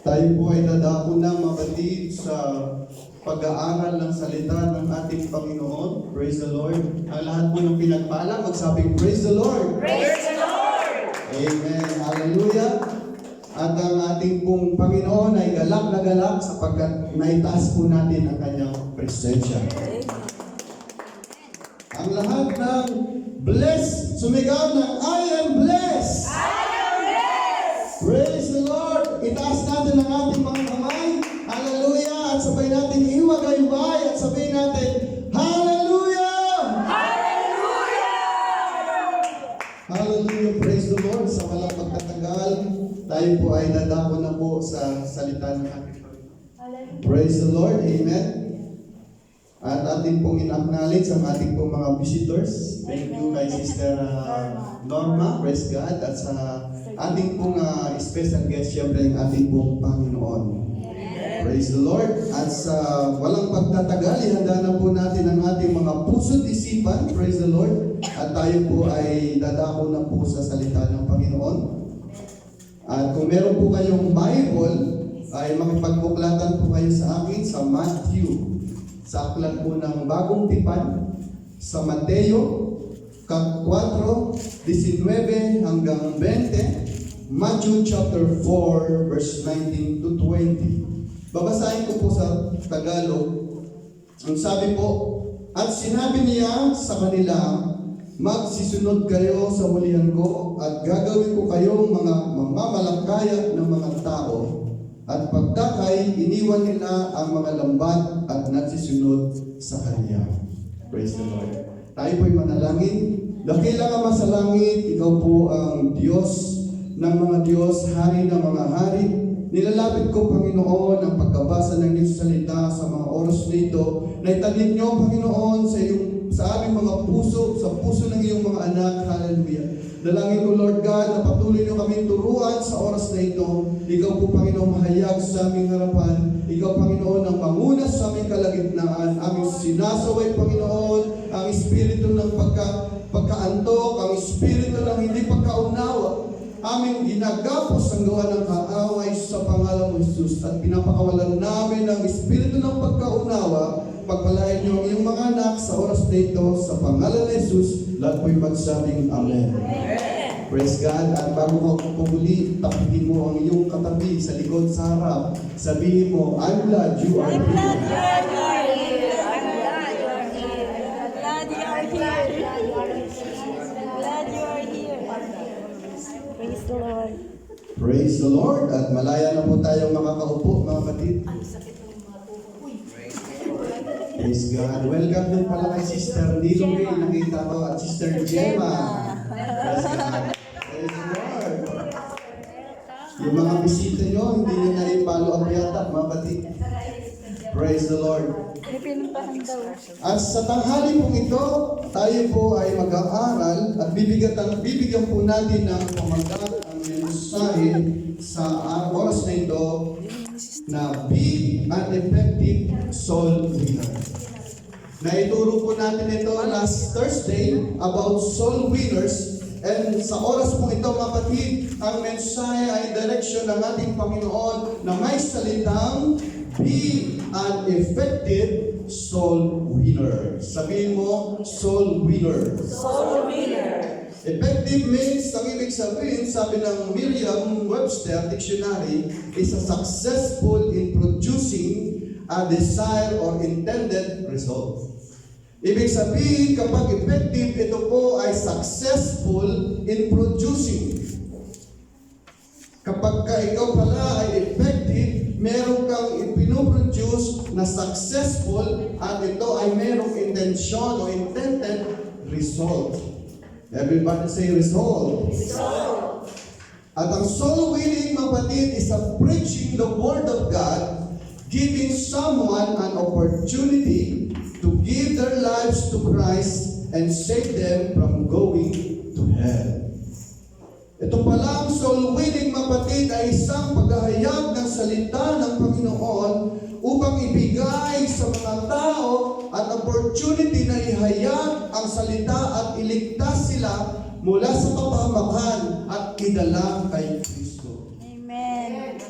Tayo po ay dadako na mapatid sa pag-aaral ng salita ng ating Panginoon. Praise the Lord. Ang lahat po ng pinagpala, magsabing praise the Lord. Praise the Lord! Amen. Hallelujah. At ang ating pong Panginoon ay galak na galak sapagkat naitaas po natin ang kanyang presensya. Ang lahat ng blessed, sumigaw ng I am blessed. I am blessed! Praise the Lord. Itaas natin ang ating mga kamay. Hallelujah. At sabay natin iwagay-wagay at sabay natin Hallelujah! Hallelujah! Hallelujah. Praise the Lord. Sa walang pagtatagal, tayo po ay dadako na po sa salita ng ating Panginoon. Praise the Lord. Amen. At ating pong in-acknowledge ang ating pong mga visitors. Thank you kay Sister Norma. Praise God. At sa ating pong special guest, siyempre ang ating pong Panginoon. Praise the Lord. At sa walang pagtatagal, ihanda na po natin ang ating mga puso't isipan. Praise the Lord. At tayo po ay dadako na po sa salita ng Panginoon. At kung meron po kayong Bible, ay makipagbuklatan po kayo sa akin sa Matthew. Sa aklat po ng Bagong Tipan, sa Mateo, 4:19 hanggang 20, Matthew chapter 4, verse 19 to 20. Babasahin ko po sa Tagalog. Ang sabi po, at sinabi niya sa kanila, magsisunod kayo sa hulihan ko at gagawin ko kayong mga mamamalakaya ng mga tao. At pagdakay, iniwan nila ang mga lambat at nagsisunod sa Kanya. Praise the Lord. Tayo po'y manalangin. Dakila ka sa langit, ikaw po ang Diyos ng mga Diyos, Hari ng mga Hari. Nilalapit ko, Panginoon, ang pagkabasa ng iyong salita sa mga oras na ito. Naitanin niyo, Panginoon, sa aming mga puso, sa puso ng iyong mga anak. Hallelujah. Dalangin ko, Lord God, na patuloy niyo kami turuan sa oras na ito. Ikaw po, Panginoon, mahayag sa aming harapan. Ikaw, Panginoon, ang manguna sa aming kalagitnaan. Aming sinasaway, Panginoon, ang espiritu ng pagkaantok, ang espiritu ng hindi pagkaunawa. Aming ginagapos ang gawa ng kaaway sa pangalan mo, Jesus. At pinapakawalan namin ang espiritu ng pagkaunawa. Pagpalain niyo ang iyong mga anak sa oras na ito, sa pangalan ni Jesus, lahat po'y magsabing Amen. Amen. Praise God. At bago ka pumuli, tapitin mo ang iyong katabi sa likod sa harap. Sabihin mo, I'm glad you are here. I'm glad you are here. I'm glad you are here. I'm glad you are here. Glad you are here. Praise the Lord. Praise the Lord. At malaya na po tayong makakaupo, mga kapatid. Praise God. Welcome din pala kay Sister Nilong, nakita ko, at Sister Gemma. Praise God. Praise the Lord. Yung mga bisita nyo, hindi nyo na i-follow up yata, mga kapatid. Praise the Lord. At sa tanghali pong ito, tayo po ay mag-aaral at bibigyan po natin ng pamagat ang mensahe sa oras na ito na be an effective soul winner. Naituro po natin ito last Thursday about soul winners, and sa oras po ito, mga kapatid, ang mensahe ay direksyon ng ating Panginoon na may salitang be an effective soul winner. Sabihin mo, soul winner. Soul winner. Effective means, ang ibig sabihin, sabi ng Merriam-Webster Dictionary, is a successful in producing a desired or intended result. Ibig sabihin, kapag effective, ito po ay successful in producing. Kapag ikaw pala ay effective, meron kang ipinoproduce na successful at ito ay merong intensyon o intended result. Everybody say result. Result. At ang soul winning, kapatid, is a preaching the word of God, giving someone an opportunity to give their lives to Christ and save them from going to hell. Ito pala ang soul winning, kapatid, ay isang paghahayag ng salita ng Panginoon upang ibigay sa mga tao at opportunity na ihayag ang salita at iligtas sila mula sa kapahamakan at idala kay Kristo. Amen.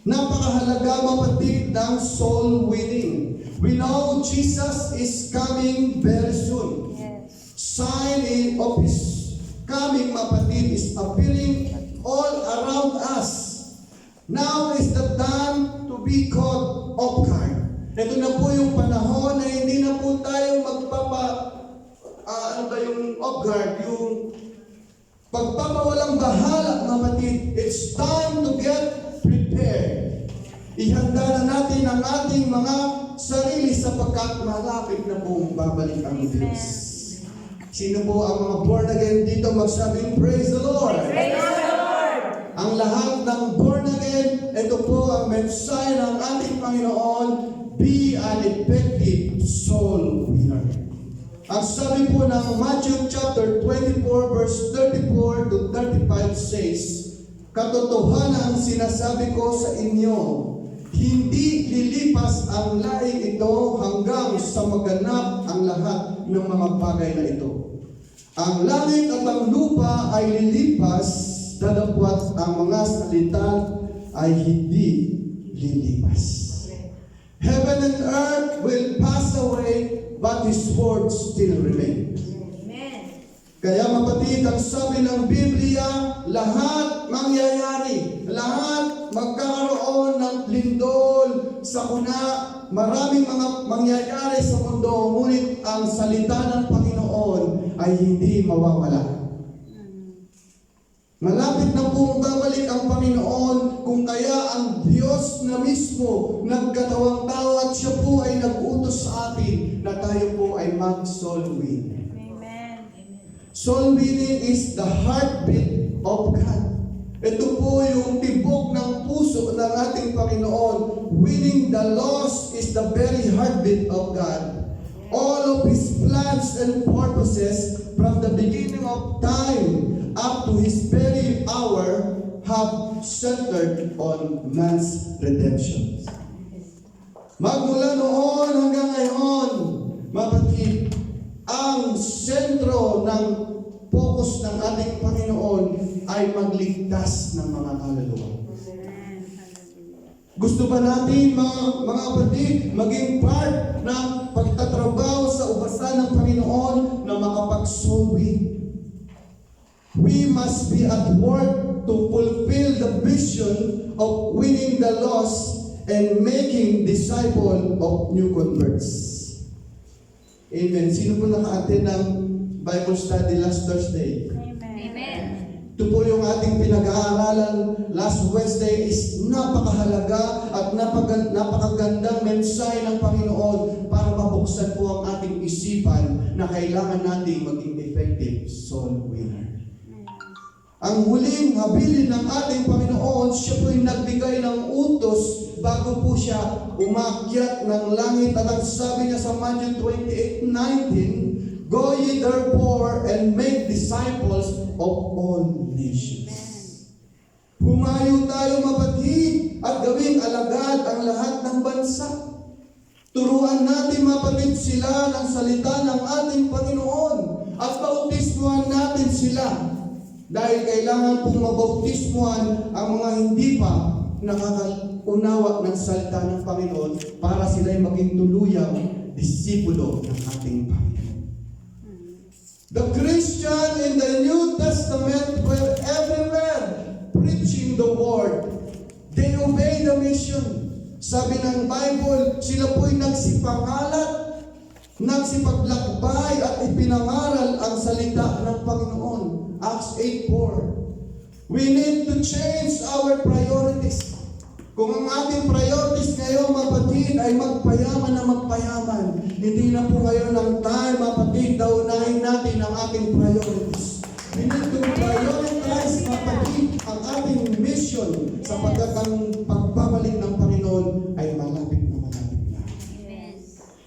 Napaka halaga mapatid ng soul winning. We know Jesus is coming very soon. Yes. Sign of His coming mapatid is appearing all around us. Now is the time to be caught off guard. Ito na po yung panahon na hindi na po tayo yung off guard, yung pagpapawalang bahala, kapatid. It's time to get prepared. Ihanda na natin ang ating mga sarili sapagkat malapit na pong babalik ang Diyos. Sino po ang mga born again dito magsabing praise the Lord? Praise the Lord! Ang lahat ng born again, ito po ang mensahe ng ating Panginoon, be an effective soul winner. Ang sabi po ng Matthew chapter 24 verse 34 to 35 says, katotohanan sinasabi ko sa inyo, hindi lilipas ang laing ito hanggang sa maganap ang lahat ng mga bagay na ito. Ang langit at ang lupa ay lilipas, dadapwat ang mga salita ay hindi lilipas. Heaven and earth will pass away, but His word still remain. Amen. Kaya mapatid, ang sabi ng Biblia, lahat mangyayari, lahat magkakaroon ng lindol, sakuna, maraming mga mangyayari sa mundo, ngunit ang salita ng Panginoon ay hindi mawawala. Malapit na pong babalik ang Panginoon, kung kaya ang Diyos na mismo nagkatawang tao at Siya po ay nag-utos sa atin na tayo po ay mag-soul win. Amen. Soul winning is the heartbeat of God. Ito po yung tibok ng puso ng ating Panginoon. Winning the lost is the very heartbeat of God. All of His plans and purposes from the beginning of time up to His very hour have centered on man's redemption. Magmula noon hanggang ngayon, mapatid, ang sentro ng focus ng ating Panginoon ay magligtas ng mga kaluluwa. Gusto ba natin mga kapatid maging part ng pagtatrabaho sa ubasan ng Panginoon na makapag-soul win? We must be at work to fulfill the vision of winning the lost and making disciple of new converts. Amen. Sino po naka-attend ng Bible study last Thursday? Amen. Ito po yung ating pinag-aaralan last Wednesday is napakahalaga at napakagandang mensahe ng Panginoon para mabuksan po ang ating isipan na kailangan nating maging effective soul winner. Ang huling habilin ng ating Panginoon, Siya po'y nagbigay ng utos bago po Siya umakyat ng langit. At ang sabi niya sa Matthew 28:19, go ye therefore and make disciples of all nations. Humayo tayo mapatid at gawing alagad ang lahat ng bansa. Turuan natin mapatid sila ng salita ng ating Panginoon at bautismuhan natin sila. Dahil kailangan pong mabautismuhan ang mga hindi pa nakakaunawa ng salita ng Panginoon para sila'y maging tuluyang disipulo ng ating Panginoon. The Christian in the New Testament were everywhere preaching the word. They obey the mission. Sabi ng Bible, sila po'y nagsipangalat, nagsipaglakbay at ipinangaral ang salita ng Panginoon. Acts 8:4. We need to change our priorities. Kung ang ating priorities ngayon, mapatid, ay magpayaman na magpayaman, hindi na po ngayon ang time, mapatid, daunahin natin ang ating priorities. We need to prioritize, mapatid, ang ating mission sapagkat ang pagbabalik ng Panginoon ay malapit na malapit na.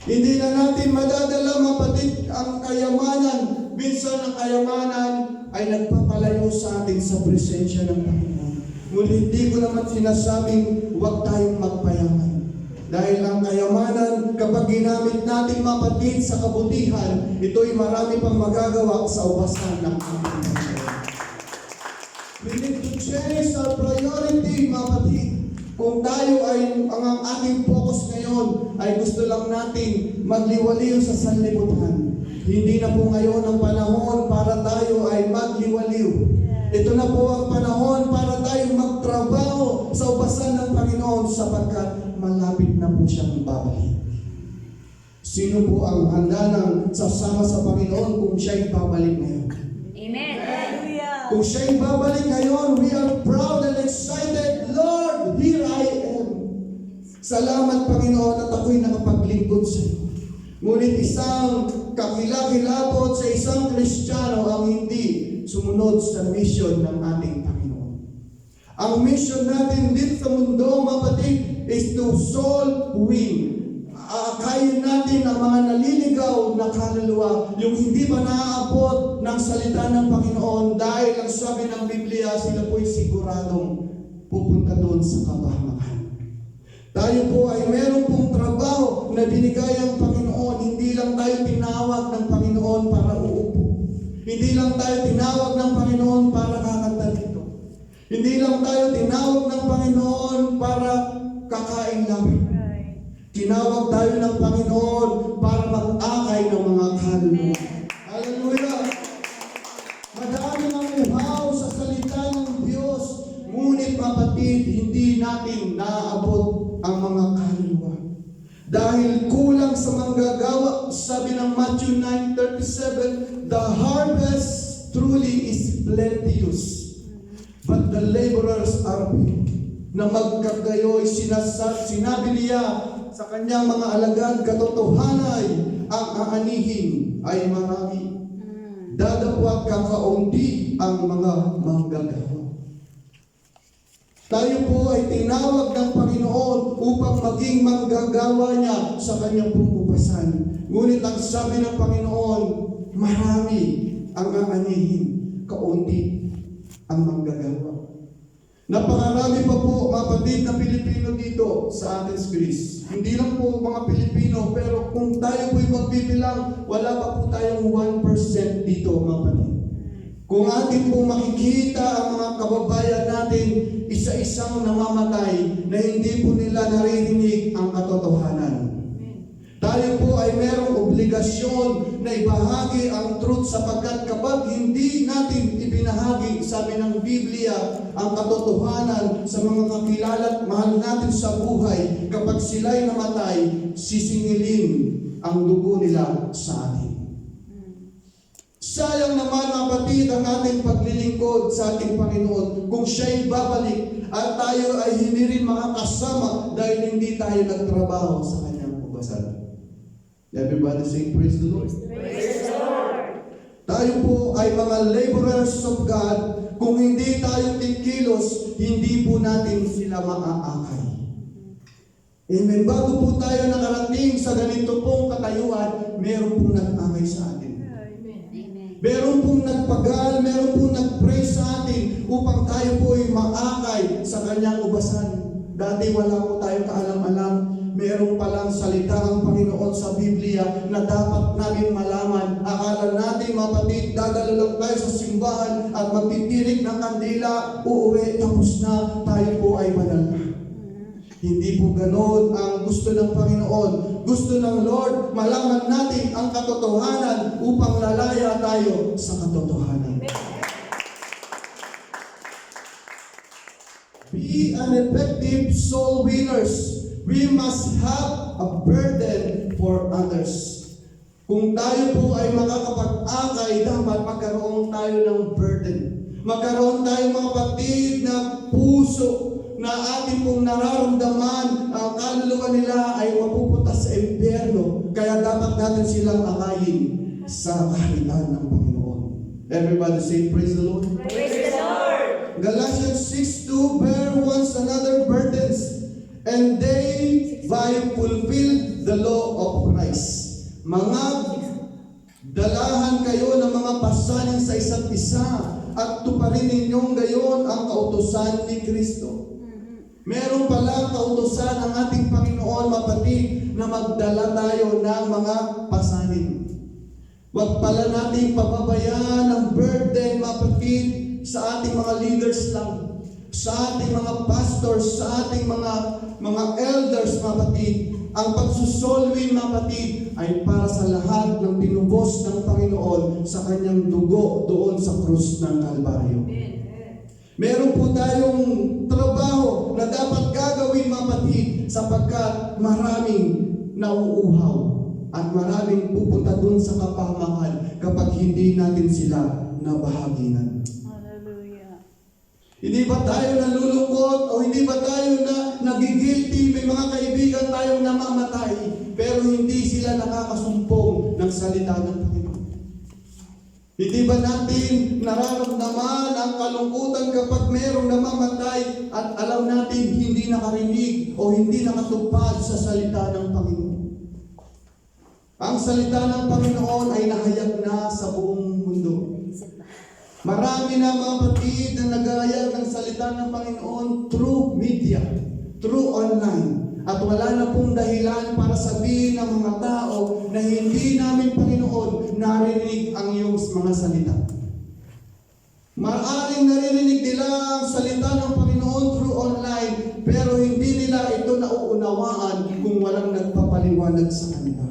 Hindi na natin madadala, mapatid, ang kayamanan. Minsan ang kayamanan ay nagpapalayo sa atin sa presensya ng Panginoon. Ngunit hindi ko naman sinasabing huwag tayong magpayaman. Dahil ang kayamanan, kapag ginamit natin mapatid sa kabutihan, ito'y marami pang magagawa sa ubasan ng ating Panginoon. We need to change our priority, mapatid. Kung tayo ay, ang ating focus ngayon ay gusto lang natin magliwaliw sa sanlibutan, hindi na po ngayon ang panahon para tayo ay magliwaliw. Ito na po ang panahon para tayo magtrabaho sa ubasan ng Panginoon sapagkat malapit na po siyang babalik. Sino po ang handa ng sasama sa Panginoon kung siya'y babalik ngayon? Amen. Hallelujah. Kung siya'y babalik ngayon, we are proud and excited. Lord, here I am. Salamat, Panginoon, at ako'y nakapaglingkod sa iyo. Ngunit isang kakilakilabot sa isang Kristiyano ang hindi sumunod sa mission ng ating Panginoon. Ang mission natin dito sa mundo, kapatid, is to soul win. Akayin natin ang mga naliligaw na kaluluwa, yung hindi pa naaabot ng salita ng Panginoon dahil ang sabi ng Biblia, sila po'y siguradong pupunta doon sa kapahamakan. Tayo po ay meron pong trabaho na binigay ang Panginoon. Hindi lang tayo tinawag ng Panginoon para uupo. Hindi lang tayo tinawag ng Panginoon para kakanta dito. Hindi lang tayo tinawag ng Panginoon para kakain lang. Tinawag tayo ng Panginoon para mag-akay ng mga kaluluwa. Hallelujah! Madami ang uhaw sa salita ng Diyos, ngunit kapatid, hindi natin naaabot ang mga kaluluwa. Dahil kulang sa manggagawa, sabi ng Matthew 9:37, the harvest truly is plenteous, but the laborers are few. Na magkagayoy, sinabi niya sa kanyang mga alagad, katotohanay, ang aanihin ay marami. Dadapwat kakaunti ang mga manggagawa. Tayo po ay tinawag ng Panginoon upang maging manggagawa niya sa kanyang pumupasan. Ngunit ang sabi ng Panginoon, marami ang aanihin, kaunti ang manggagawa. Napakarami pa po kapatid na Pilipino dito sa ating Greece. Hindi lang po mga Pilipino, pero kung tayo po'y magbibilang, wala pa po tayong 1% dito mga kapatid. Kung atin pong makikita ang mga kababayan natin, isa-isang namamatay na hindi po nila naririnig ang katotohanan. Tayo po ay merong obligasyon na ibahagi ang truth sapagkat kapag hindi natin ibinahagi, sabi ng Biblia, ang katotohanan sa mga kakilala at mahal natin sa buhay, kapag sila'y namatay, sisingilin ang dugo nila sa atin. Sayang naman kapatid ang ating paglilingkod sa ating Panginoon kung siya'y babalik at tayo ay hindi rin makakasama dahil hindi tayo nagtrabaho sa kanyang pubasan. Everybody say praise the Lord. Praise the Lord. Tayo po ay mga laborers of God. Kung hindi tayo tikilos, hindi po natin sila maaakay. Amen. Bago po tayo nakarating sa ganito pong katayuan, meron pong nag-akay sa atin. Amen. Meron pong nagpagal, meron pong nag-pray sa atin upang tayo po ay maakay sa kanyang ubasan. Dati wala po tayong kaalam-alam. Meron palang salita ang Panginoon sa Biblia na dapat namin malaman. Akala natin mapatid, dadalo lang tayo sa simbahan at magtitirik ng kandila, uuwi, tapos na, tayo po ay banal na. Hindi po ganon ang gusto ng Panginoon. Gusto ng Lord, malaman natin ang katotohanan upang lalaya tayo sa katotohanan. Be an effective soul winners. We must have a burden for others. Kung tayo po ay makakapag-akay, dapat magkaroon tayo ng burden. Magkaroon tayo mga kapatid na puso na ating pong nararamdaman ang kaluluwa nila ay mapupunta sa impyerno. Kaya dapat natin silang akayin sa kaharian ng Panginoon. Everybody say praise the Lord. Praise the Lord. Galatians 6:2, bear one another burdens, and they by fulfill the law of Christ. Mga dalahan kayo ng mga pasanin sa isa't isa at tuparin ninyong gayon ang kautusan ni Kristo. Meron pala kautusan ng ating Panginoon, mapatid, na magdala tayo ng mga pasanin. Huwag pala natin pababayaan ang burden, mapatid, sa ating mga leaders lang. sa ating mga pastors, sa ating mga elders, mga kapatid. Ang pagsusolwin, mga kapatid, ay para sa lahat ng tinubos ng Panginoon sa kanyang dugo doon sa krus ng Kalbaryo. Meron po tayong trabaho na dapat gagawin, mga kapatid, sapagkat maraming nauuhaw at maraming pupunta doon sa kapahamakan kapag hindi natin sila nabahaginan. Hallelujah. Hindi ba tayo nalulungkot o hindi ba tayo na nagigilty? May mga kaibigan tayong namamatay pero hindi sila nakakasumpong ng salita ng Panginoon. Hindi ba natin nararamdaman ang kalungkutan kapag mayroong namamatay at alam natin hindi nakarinig o hindi nakatupad sa salita ng Panginoon? Ang salita ng Panginoon ay nahayag na sa buong mundo. Marami na mga kapatid na nagahayag ng salita ng Panginoon through media, through online. At wala na pong dahilan para sabihin ng mga tao na hindi namin, Panginoon, narinig ang iyong mga salita. Maaaring naririnig nila ang salita ng Panginoon through online, pero hindi nila ito nauunawaan kung walang nagpapaliwanag sa kanila.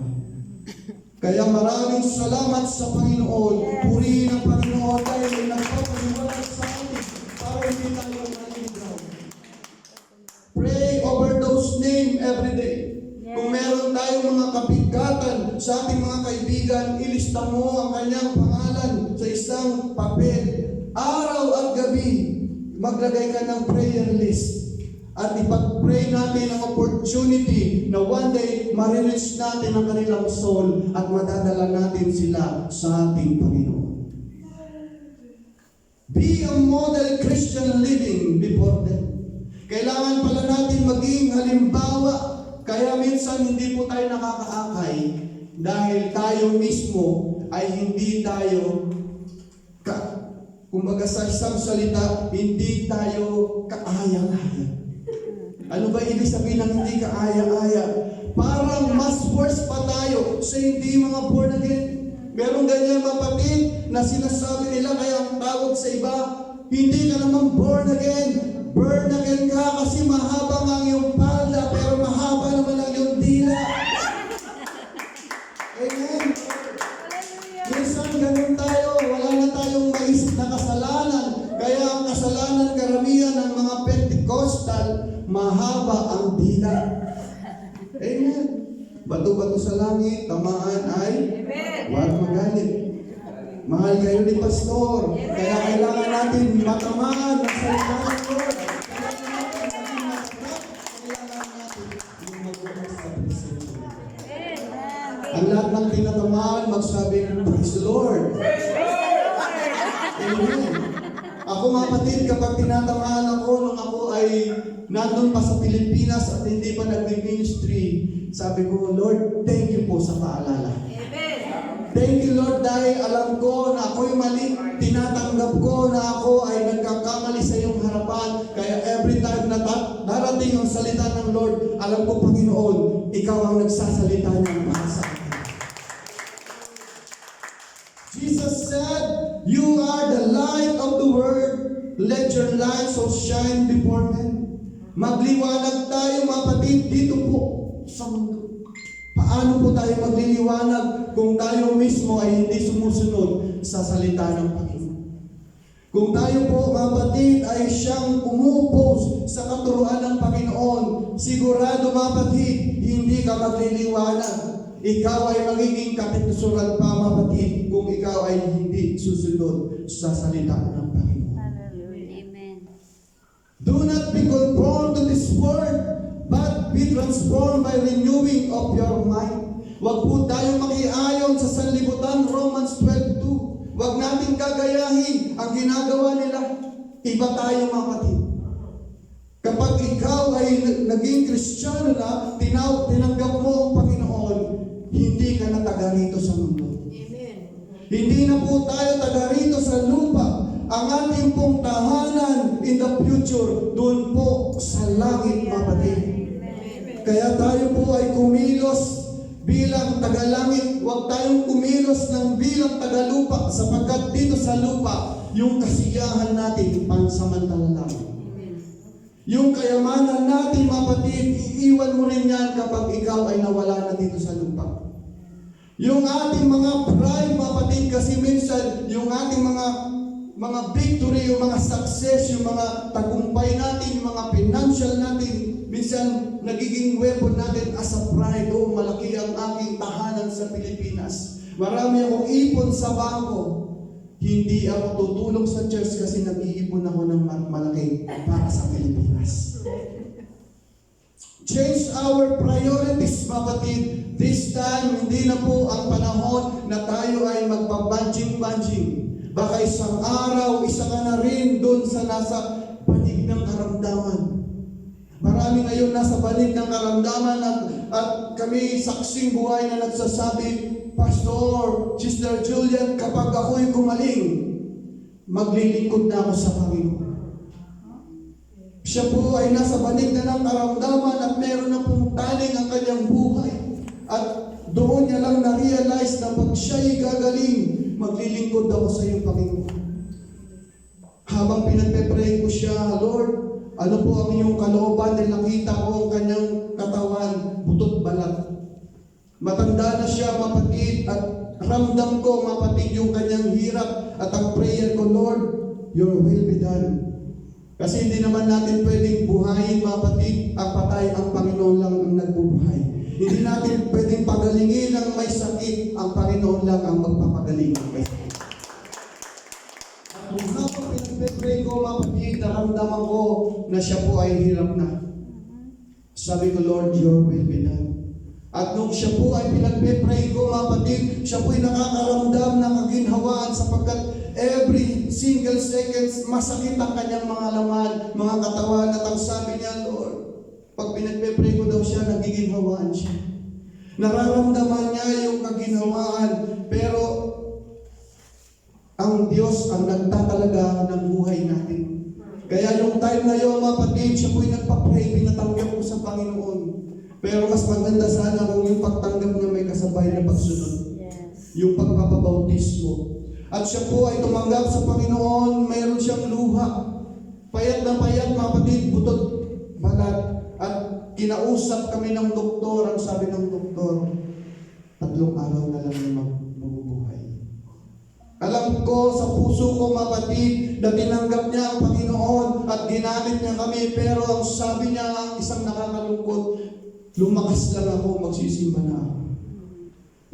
Kaya maraming salamat sa Panginoon. Purihin ang Panginoon dahil may nagpapaliwanag sa atin para hindi tayo maliligaw. Pray over those names every day. Kung meron tayong mga kapigatan sa ating mga kaibigan, ilista mo ang kanyang pangalan sa isang papel. Araw at gabi, maglagay ka ng prayer list. At ipag-pray natin ang opportunity na one day ma-release natin ang kanilang soul at madadala natin sila sa ating Panginoon. Be a model Christian living before them. Kailangan pala natin maging halimbawa. Kaya minsan hindi po tayo nakakaakay dahil tayo mismo ay hindi tayo kumbaga sa isang salita, hindi tayo kaaya-aya. Ano ba ibig sabihin ng hindi kaaya-aya? Parang mas worse pa tayo sa hindi mga born again. Merong ganyan kapatid na sinasabi nila kaya ang tawag sa iba, hindi ka naman born again. Born again ka kasi mahaba nga ang iyong palda pero mahaba naman ang iyong dila. Amen. Minsan ganun tayo, wala na tayong maisip na kasalanan. Kaya ang kasalanan karamihan ng mga Pentecostal, mahaba ang dila. Amen. Bato-bato sa langit, tamaan ay huwag magalit. Mahal kayo ni Pastor. Kaya kailangan natin matamaan ng salita ng Lord. Kailangan natin yung mag-uwas sa presensya. Ang lahat ng tinatamaan, magsabi, praise the Lord. Amen. Ako mga kapatid, kapag tinatamaan ako nung ako ay nandun pa sa Pilipinas at hindi pa nag-ministry, sabi ko, Lord, thank you po sa paalala. Thank you, Lord, dahil alam ko na ako'y mali. Tinatanggap ko na ako ay nagkakamali sa iyong harapan. Kaya every time na darating ang salita ng Lord, alam ko, Panginoon, ikaw ang nagsasalita ng mahal sa akin. Jesus said, you are the light of the world. Let your light so shine before men. Magliwanag tayo, mga kapatid, dito po sa mundo. Paano po tayo magliliwanag kung tayo mismo ay hindi sumusunod sa salita ng Panginoon? Kung tayo po, mga kapatid, ay siyang umupos sa katuruan ng Panginoon, sigurado, mga kapatid, hindi ka magliliwanag. Ikaw ay magiging kapitusuran pa, mga kapatid, kung ikaw ay hindi susunod sa salita ng Panginoon. Amen. Do not be conformed to this world, but be transformed by renewing of your mind. Huwag po tayong makiayon sa sanlibutan, Romans 12:2. Huwag natin kagayahin ang ginagawa nila. Iba tayo, mga kapatid. Kapag ikaw ay naging Kristiyano na, tinanggap mo ang Panginoon, hindi ka na taga rito sa mundo. Amen. Hindi na po tayo taga rito sa lupa. Ang ating pong tahanan in the future, doon po sa langit, mga kapatid. Kaya tayo po ay kumilos bilang tagalangit. Huwag tayong kumilos ng bilang tagalupa sapagkat dito sa lupa, yung kasiyahan natin pansamantala lang. Yung kayamanan natin, kapatid, iiwan mo rin yan kapag ikaw ay nawala na dito sa lupa. Yung ating mga pride, kapatid, kasi minsan, yung ating mga victory, yung mga success, yung mga tagumpay natin, yung mga financial natin, minsan nagiging weapon natin as a pride. Oh, malaki ang aking tahanan sa Pilipinas. Marami akong ipon sa bangko. Hindi ako tutulong sa church kasi nag-iipon ako ng malaki para sa Pilipinas. Change our priorities, kapatid. This time, hindi na po ang panahon na tayo ay magpa-banjing-banjing. Baka isang araw, isa ka na rin doon sa nasa banig ng karamdaman. Marami ngayon nasa banig ng karamdaman at kami saksing buhay na nagsasabi, Pastor, Sister Julian, kapag ako'y gumaling, maglilingkod na ako sa Panginoon. Siya po ay nasa banig na ng karamdaman at meron na pong taning ang kanyang buhay. At doon niya lang na-realize na pag siya'y gagaling, maglilingkod ako sa iyo, Panginoon. Habang pinagpe-pray ko siya, Lord, ano po ang iyong kalooban dahil nakita ko ang kanyang katawan, butot balat. Matanda na siya, mapatid, at ramdam ko, mapatid, yung kanyang hirap at ang prayer ko, Lord, your will be done. Kasi hindi naman natin pwedeng buhayin, mapatid, ang patay, ang Panginoon lang ang nagbubuhay. Hindi natin pwedeng pagalingin ang may sakit, ang Panginoon lang ang magpapagaling ang may sakit. At kung habang pinagpe-pray ko, mapatid, naramdaman ko na siya po ay hirap na. Sabi ko, Lord, your will be done. At nung siya po ay pinagpe-pray ko, mapatid, siya po ay nakakaramdam ng kaginhawaan sapagkat every single seconds, masakit ang kanyang mga laman, mga katawan. At ang sabi niya, Lord, pag pinagpe-pray ko daw siya, nagiginhawaan siya. Nararamdaman niya yung kaginhawaan, pero ang Diyos ang nagtatalaga ng buhay natin. Kaya yung time na yun, mapatid, siya po ay nagpa-pray, pinatanggap ko sa Panginoon. Pero mas maganda sana kung yung pagtanggap niya may kasabay na pagsunod. Yes. Yung pagpapabautismo. At siya po ay tumanggap sa Panginoon, mayroon siyang luha. Payat na payat, mapatid, butot, balat. At kinausap kami ng doktor, ang sabi ng doktor, 3 araw na lang yung mabubuhay. Alam ko sa puso ko, mapatid, na tinanggap niya ang Panginoon at ginamit niya kami, pero ang sabi niya, ang isang nakakalungkot, lumakas lang ako, magsisimba na ako.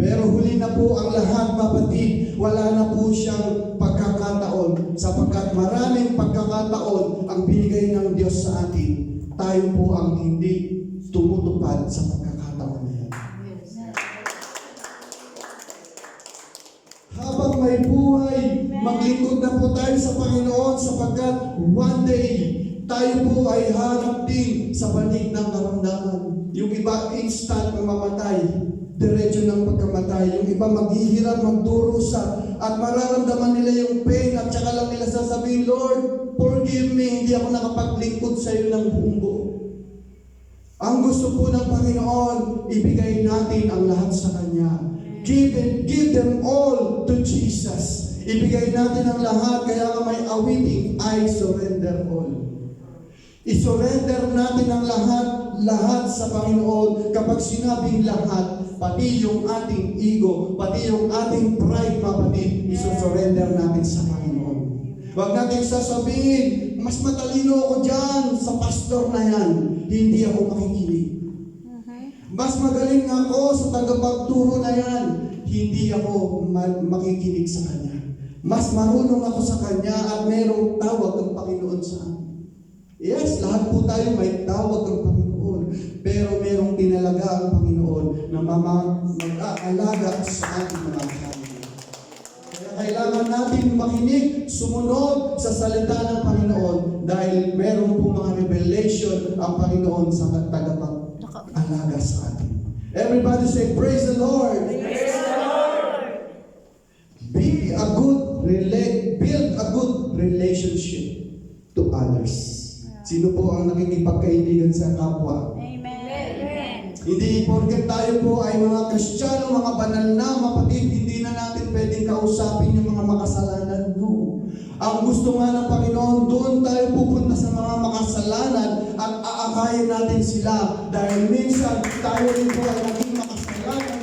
Pero huli na po ang lahat, kapatid. Wala na po siyang pagkakataon sapagkat maraming pagkakataon ang binigay ng Diyos sa atin. Tayo po ang hindi tumutupad sa pagkakataon na yan. Habang may buhay, maglingkod na po tayo sa Panginoon sapagkat one day, tayo po ay harap din sa banig ng karamdaman. Yung iba instant ang mamatay, diretso ng pagkamatay. Yung iba maghihirap, magdurusa, at mararamdaman nila yung pain at saka lang nila sasabihin, Lord, forgive me, hindi ako nakapaglingkod sa iyo ng buong buo. Ang gusto po ng Panginoon, ibigay natin ang lahat sa Kanya. Give them all to Jesus. Ibigay natin ang lahat, kaya nga may awiting, I surrender all. I-surrender natin ang lahat sa Panginoon. Kapag sinabing lahat, pati yung ating ego, pati yung ating pride, mapatid, iso-surrender natin sa Panginoon. Huwag natin sasabihin, mas matalino ako dyan sa pastor na yan. Hindi ako makikinig. Mas magaling ako sa tagapagturo na yan. Hindi ako makikinig sa kanya. Mas marunong ako sa kanya at merong tawag ng Panginoon sa akin. Yes, lahat po tayo may tawag ng Panginoon. Pero merong tinalaga ang Panginoon na mag-aalaga sa ating mga kamay. Kaya kailangan natin makinig, sumunod sa salita ng Panginoon dahil meron po mga revelation ang Panginoon sa tagapag-alaga sa atin. Everybody say, praise the Lord! Praise the Lord! Build a good relationship to others. Sino po ang nakikipagkaibigan sa kapwa? Amen. Hindi porket tayo po ay mga Kristiyano, mga banal na, mapatid, hindi na natin pwedeng kausapin yung mga makasalanan. No. Ang gusto nga ng Panginoon, doon tayo pupunta sa mga makasalanan at aakayin natin sila. Dahil minsan tayo rin po ay naging makasalanan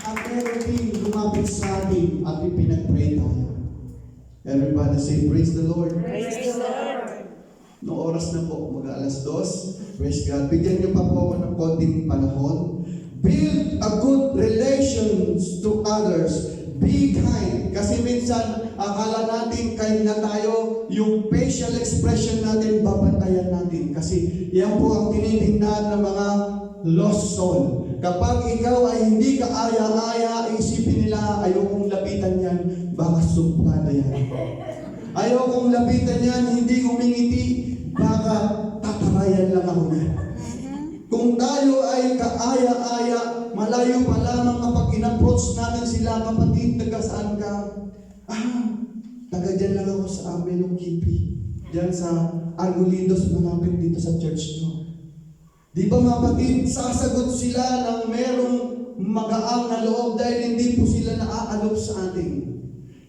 at meron din lumapit sa atin at ipinag-pray tayo. Everybody say, praise the Lord. Praise the Lord. No oras na po, mag-alas 2. Praise God. Bigyan niyo pa po ako ng konting panahon. Build a good relations to others. Be kind. Kasi minsan, akala natin kind na tayo, yung facial expression natin, babantayan natin. Kasi yan po ang tinitingnan ng mga lost soul. Kapag ikaw ay hindi ka aya-aya, isipin nila, ayokong lapitan yan, baka suplada yan. Ayokong lapitan yan, hindi umingiti, baka tatarayan lang ako yan. Kung tayo ay kaaya-aya, malayo pa lamang kapag in-approach natin sila, kapatid, taga saan ka? Taga dyan lang ako sa Abelong Kipi. Dyan sa Argulidos, malapit dito sa church nyo. Di ba mga kapatid, sasagot sila ng merong magaang na loob dahil hindi po sila naaalok sa atin.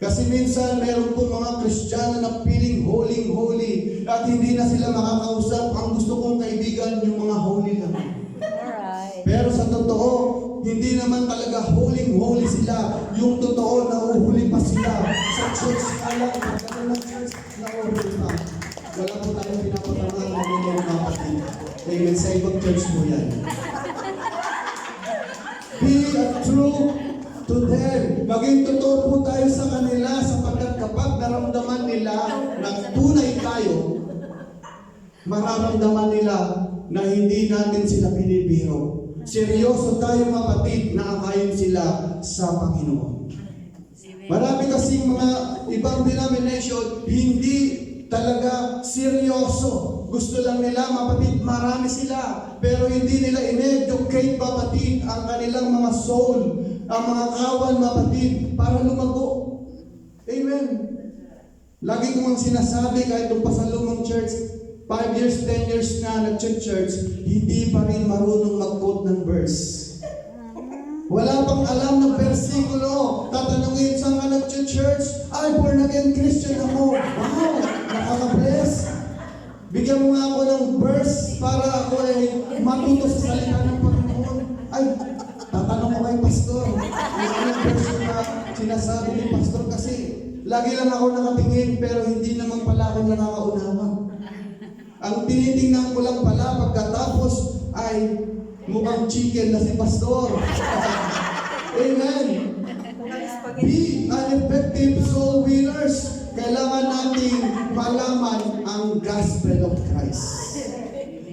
Kasi minsan meron po mga Kristiyano na feeling holy at hindi na sila makakausap. Ang gusto kong kaibigan yung mga holy lang. Alright. Pero sa totoo, hindi naman talaga holy sila. Yung totoo, nauhuli pa sila. Sa church, alam, pagkano ng church, nauhuli pa. Wala po tayong pinapatangan ng mga kapatid. Amen. Sa ibang church po yan. Be true to them. Maging totoo po tayo sa kanila sapagkat kapag naramdaman nila na tunay tayo, mararamdaman nila na hindi natin sila binibiro. Seryoso tayo mga kapatid na akayin sila sa Panginoon. Marami kasing mga ibang denomination, hindi talaga seryoso. Gusto lang nila, mapatid, marami sila. Pero hindi nila in-educate, mapatid, ang kanilang mga soul, ang mga kawan, mapatid, para lumago. Amen. Lagi ko mang sinasabi, kahit yung pasalumang church, 5 years, 10 years na nag-church, hindi pa rin marunong mag-quote ng verse. Wala pang alam ng versikulo. Tatanungin saan ka nag-church? Ay, born again Christian ako. Wow, nakaka-bless. Bigyan mo nga ako ng verse para ako ay matuto sa salita ng Panginoon. Ay, tatanong ko kay Pastor. Yung verse na sinasabi ni Pastor kasi lagi lang ako nakatingin pero hindi naman pala ako nakakaunawa. Ang tinitingnan ko lang pala pagkatapos ay mukhang chicken na si Pastor. Amen. Be an effective soul winners. Kailangan nating malaman ang gospel of Christ.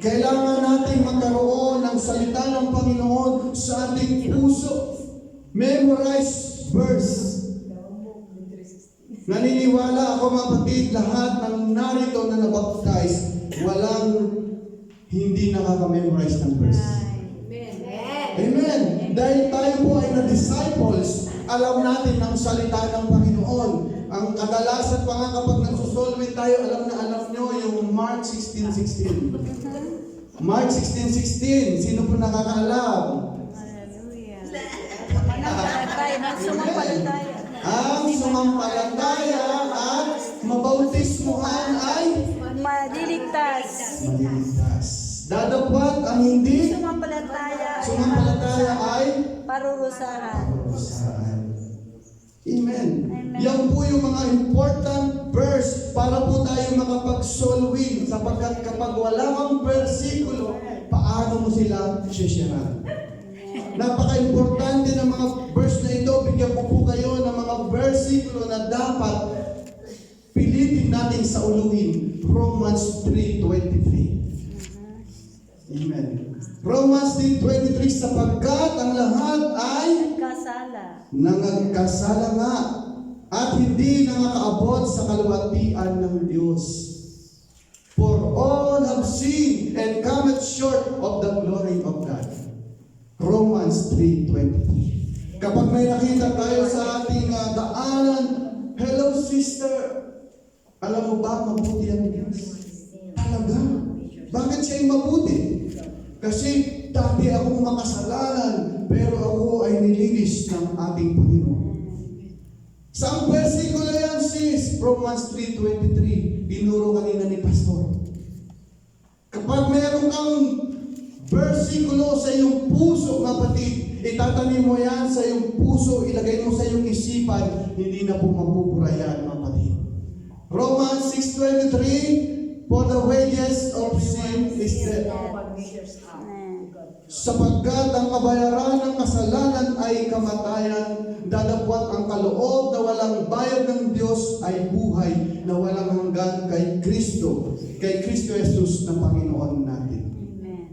Kailangan nating magkaroon ng salita ng Panginoon sa ating puso. Memorize verse. Naniniwala ako mga kapatid, lahat ng narito na nabaptize, walang hindi nakaka-memorize ng verse. Amen. Dahil tayo po ay na-disciples, alam natin ang salita ng Panginoon. Ang kadalasan pa nga kapag nagsusolve tayo, alam nyo yung Mark 16:16. Mark 16:16. Sino po nakakaalam? Hallelujah. Ang sumampalataya. Ang sumampalataya at mabautismuhan ay Maliligtas. maliligtas. Dadapot ang hindi Sumampalataya. ay Parurusahan. parurusahan. Amen. Yan po yung mga important verse para po tayo makapag-soul win. Sapagkat kapag wala kang versikulo, paano mo sila sisirahan? Napaka-importante ng mga verse na ito. Bigyan ko po kayo ng mga versikulo na dapat pilitin natin sa uluhin. Romans 3:23. Amen. Romans 3:23, sapagkat ang lahat ay Kasala. nangagkasala nga at hindi nakakaabot sa kaluwalhatian ng Diyos. For all have sinned and come short of the glory of God. Romans 3:23. Kapag may nakita tayo sa ating daanan, hello sister, alam mo ba mabuti ang Diyos? Talaga? Bakit siya'y mabuti? Kasi dati akong makasalanan, pero ako ay nilinis ng ating Panginoon. Saan versikulo yan, sis? Romans 3:23. Dinuro kanina ni Pastor. Kapag meron kang versikulo sa iyong puso, kapatid, itatanim mo yan sa iyong puso, ilagay mo sa iyong isipan, hindi na po mapupura yan, kapatid. Romans 6:23, for the wages of sin is death. Sapagkat ang kabayaran ng kasalanan ay kamatayan, dadapwat ang kaloob na walang bayad ng Diyos ay buhay na walang hanggan kay Kristo Jesus na Panginoon natin. Amen.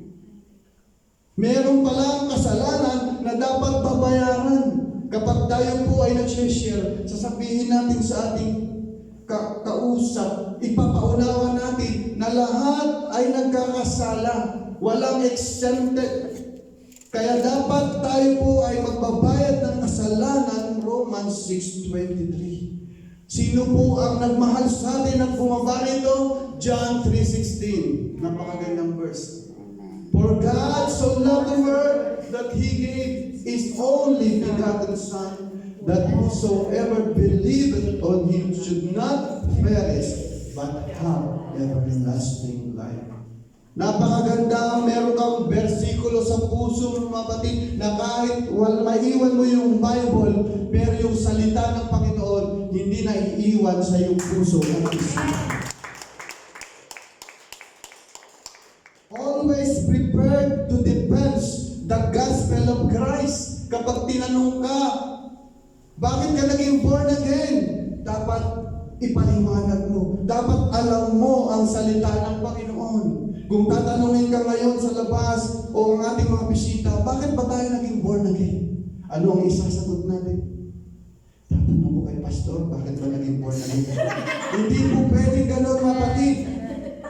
Meron palang kasalanan na dapat babayaran. Kapag tayo po ay nag-share, sasabihin natin sa ating kausap, ipapaunawa natin na lahat ay nagkakasala, walang exempted. Kaya dapat tayo po ay magbabayad ng kasalanan, Romans 6:23. Sino po ang nagmahal sa atin at bumaba nito? John 3:16. Napakagandang verse. For God so loved the world that He gave His only begotten Son, that whosoever believeth on Him should not perish, but have everlasting life. Napakaganda, meron kang versikulo sa puso mo, kapatid, na kahit maiwan mo yung Bible, pero yung salita ng Panginoon, hindi na iiwan sa iyong puso at isipan. Always prepared to defense the gospel of Christ. Kapag tinanong ka, bakit ka naging born again? Dapat ipaliwanag mo. Dapat alam mo ang salita ng Panginoon. Kung tatanungin ka ngayon sa labas o ang ating mga bisita, bakit ba tayo naging born again? Ano ang isasagot natin? Tatanong ko kay Pastor, bakit ba naging born again? Hindi po pwedeng gano'n, kapatid.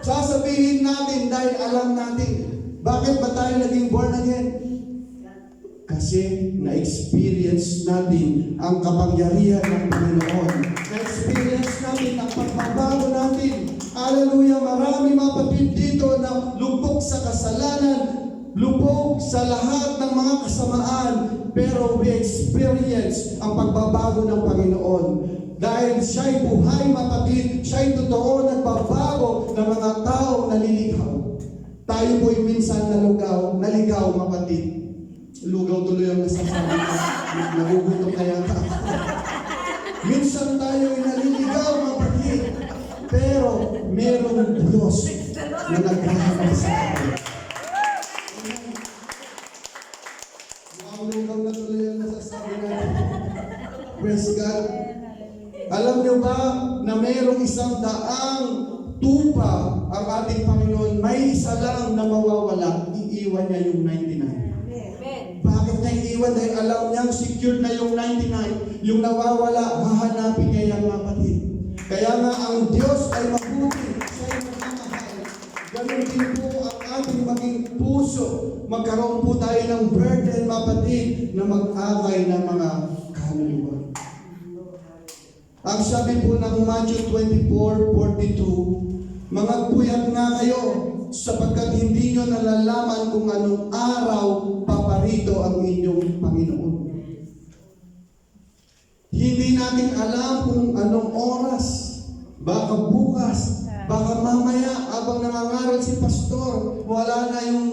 Sasabihin natin dahil alam natin, bakit ba tayo naging born again? Kasi na-experience natin ang kapangyarihan ng Panginoon. Na-experience natin ang pagbabago natin. Hallelujah! Marami mapatid dito na lubog sa kasalanan, lubog sa lahat ng mga kasamaan, pero we experience ang pagbabago ng Panginoon. Dahil siya'y buhay, mapatid, siya'y totoo, nagbabago ng mga taong naliligaw. Tayo po'y minsan naligaw, mapatid. Lugaw tuloy ang nasasabi ko. Nagugutom na yata ako. Minsan tayo'y naliligaw, mapatid. Pero merong Diyos na naghahanap sa atin. Lugaw na tuloy ang nasasabi natin. Praise God. Alam niyo ba na mayroong 100 tupa ang ating Panginoon? May isa lang na mawawala, iiwan niya yung 99. Bakit niya iiwan? Dahil alam niyang secured na yung 99. Yung nawawala, hahanapin niya yung kapatid. Kaya nga ang Diyos ay mabuti, siya ay magmamahal. Ganun din po ang ating maging puso. Magkaroon po tayo ng burden, kapatid, na mag-akay ng mga kaluluwa. Ang sabi po ng Matthew 24:42, mga puyat nga kayo, sapagkat hindi nyo nalalaman kung anong araw paparito ang inyong Panginoon. Hindi natin alam kung anong oras, baka bukas, baka mamaya, abang nangangaral si Pastor, wala na yung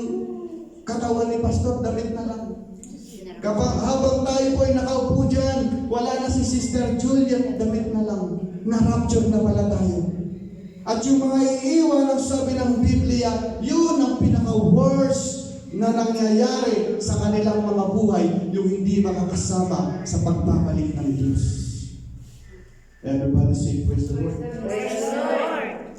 katawan ni Pastor, damit na lang. Kapag habang tayo po ay nakaupo dyan, wala na si Sister Juliet, damit na lang. Na-rapture na pala tayo. At yung mga iiwan, ang sabi ng Biblia, yun ang pinaka-worst na nangyayari sa kanilang mga buhay, yung hindi makakasama sa pagbabalik ng Diyos. Everybody say, praise the Lord. Praise the Lord.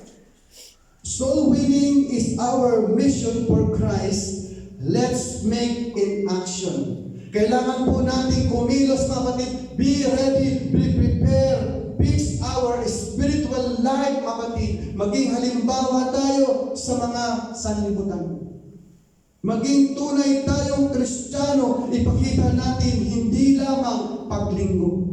Soul winning is our mission for Christ. Let's make it action. Kailangan po natin kumilos, kapatid. Be ready, be prepared. Fix our spiritual life, kapatid. Maging halimbawa tayo sa mga sanlibutan. Maging tunay tayong Kristiyano, ipakita natin hindi lamang paglinggo.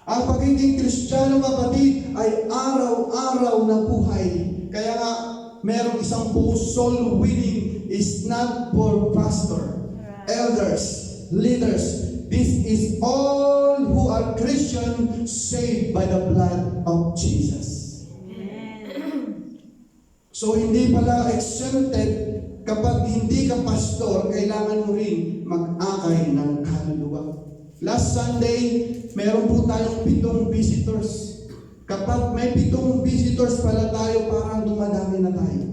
Ang pagiging Kristiyano, kapatid, ay araw-araw na buhay. Kaya nga, merong isang po, soul winning is not for pastor, elders, leaders. This is all who are Christian saved by the blood of Jesus. So hindi pala exempted kapag hindi ka pastor, kailangan mo rin mag-akay ng kaluluwa. Last Sunday, meron po tayong 7 visitors. Kapag may 7 visitors pala tayo, parang dumadami na tayo.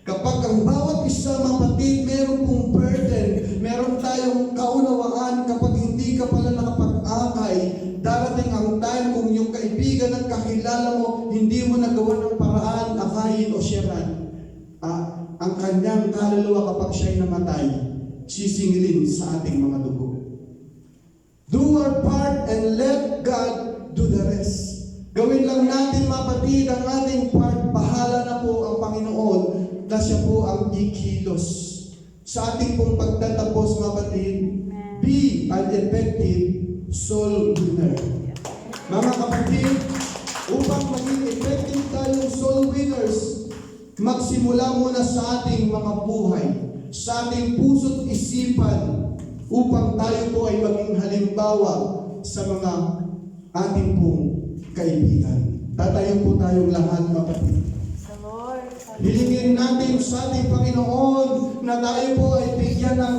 Kapag ang bawat isa mapatid, meron pong burden, meron tayong kaunawaan, kapag hindi ka pala nakapag-akay, darating ang time kung yung kaibigan at kakilala mo, hindi mo nagawa ng paraan, akayin o sharean. Ang kanyang kaluluwa kapag siya'y namatay, sisingilin sa ating mga dugo. Do our part and let God do the rest. Gawin lang natin mapatid ang ating part, bahala na po ang Panginoon na siya po ang ikilos. Sa ating pong pagtatapos mapatid, be an effective soul winner. Mga kapatid, upang maging effective tayong soul winners, magsimula muna sa ating mga buhay, sa ating puso't isipan, upang tayo po ay maging halimbawa sa mga ating pong kaibigan. Tatayo po tayong lahat, kapatid. Hilingin natin sa ating Panginoon na tayo po ay bigyan ng